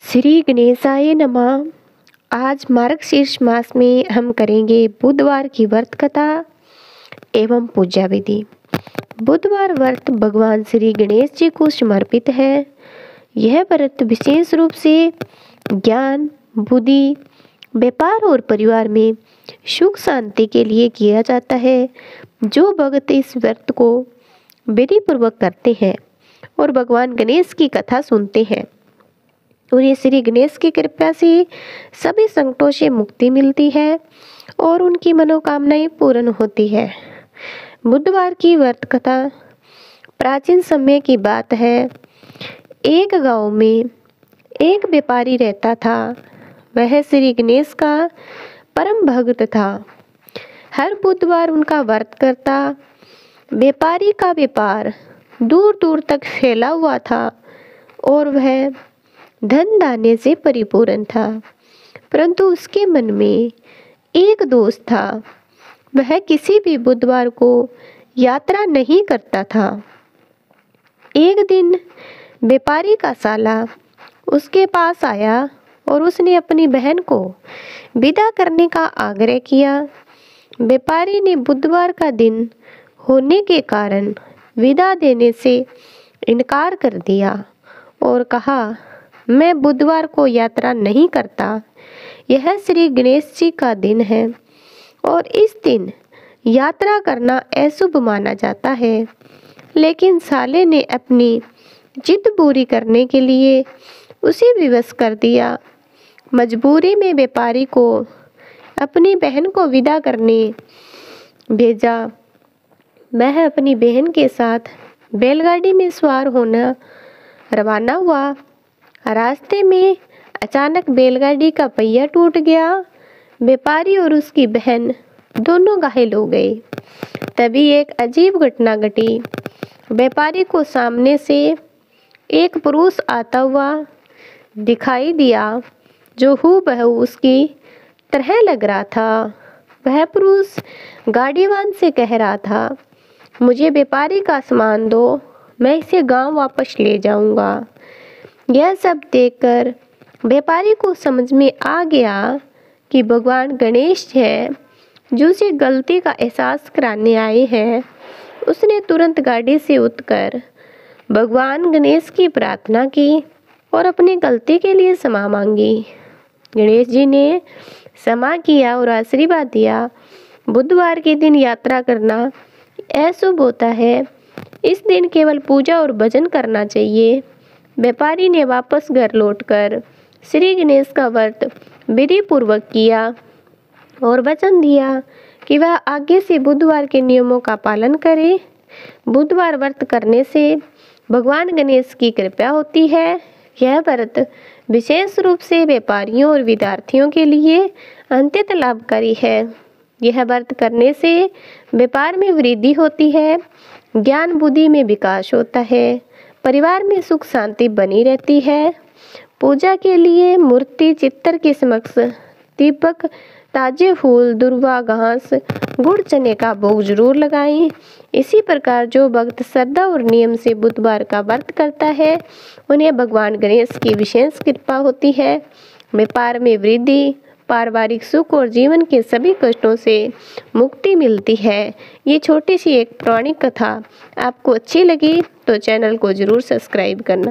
श्री गणेशाय नमः। आज मार्गशीर्ष मास में हम करेंगे बुधवार की व्रत कथा एवं पूजा विधि। बुधवार व्रत भगवान श्री गणेश जी को समर्पित है। यह व्रत विशेष रूप से ज्ञान, बुद्धि, व्यापार और परिवार में सुख शांति के लिए किया जाता है। जो भक्त इस व्रत को विधि पूर्वक करते हैं और भगवान गणेश की कथा सुनते हैं, उन्हें श्री गणेश की कृपा से सभी संकटों से मुक्ति मिलती है और उनकी मनोकामनाएं पूर्ण होती है। बुधवार की व्रत कथा प्राचीन समय की बात है। एक गांव में एक व्यापारी रहता था। वह श्री गणेश का परम भक्त था। हर बुधवार उनका व्रत करता। व्यापारी का व्यापार दूर दूर तक फैला हुआ था और वह धन धान्य से परिपूर्ण था, परंतु उसके मन में एक दोष था। वह किसी भी बुधवार को यात्रा नहीं करता था। एक दिन व्यापारी का साला उसके पास आया और उसने अपनी बहन को विदा करने का आग्रह किया। व्यापारी ने बुधवार का दिन होने के कारण विदा देने से इनकार कर दिया और कहा, मैं बुधवार को यात्रा नहीं करता। यह श्री गणेश जी का दिन है और इस दिन यात्रा करना अशुभ माना जाता है। लेकिन साले ने अपनी जिद पूरी करने के लिए उसे विवश कर दिया। मजबूरी में व्यापारी को अपनी बहन को विदा करने भेजा। वह अपनी बहन के साथ बैलगाड़ी में सवार होना रवाना हुआ। रास्ते में अचानक बैलगाड़ी का पहिया टूट गया। व्यापारी और उसकी बहन दोनों घायल हो गए। तभी एक अजीब घटना घटी। व्यापारी को सामने से एक पुरुष आता हुआ दिखाई दिया जो हूबहू उसकी तरह लग रहा था। वह पुरुष गाड़ीवान से कह रहा था, मुझे व्यापारी का सामान दो, मैं इसे गांव वापस ले जाऊंगा। यह सब देखकर व्यापारी को समझ में आ गया कि भगवान गणेश है जो उसे गलती का एहसास कराने आए हैं। उसने तुरंत गाड़ी से उतरकर भगवान गणेश की प्रार्थना की और अपनी गलती के लिए क्षमा मांगी। गणेश जी ने क्षमा किया और आशीर्वाद दिया। बुधवार के दिन यात्रा करना अशुभ होता है। इस दिन केवल पूजा और भजन करना चाहिए। व्यापारी ने वापस घर लौटकर श्री गणेश का व्रत विधि पूर्वक किया और वचन दिया कि वह आगे से बुधवार के नियमों का पालन करे। बुधवार व्रत करने से भगवान गणेश की कृपा होती है। यह व्रत विशेष रूप से व्यापारियों और विद्यार्थियों के लिए अत्यंत लाभकारी है। यह व्रत करने से व्यापार में वृद्धि होती है, ज्ञान बुद्धि में विकास होता है, परिवार में सुख शांति बनी रहती है। पूजा के लिए मूर्ति चित्र के समक्ष दीपक, ताजे फूल, दुर्वा घास, गुड़ चने का भोग जरूर लगाएं। इसी प्रकार जो भक्त श्रद्धा और नियम से बुधवार का व्रत करता है, उन्हें भगवान गणेश की विशेष कृपा होती है। व्यापार में वृद्धि, पारिवारिक सुख और जीवन के सभी कष्टों से मुक्ति मिलती है। ये छोटी सी एक पौराणिक कथा आपको अच्छी लगी तो चैनल को ज़रूर सब्सक्राइब करना।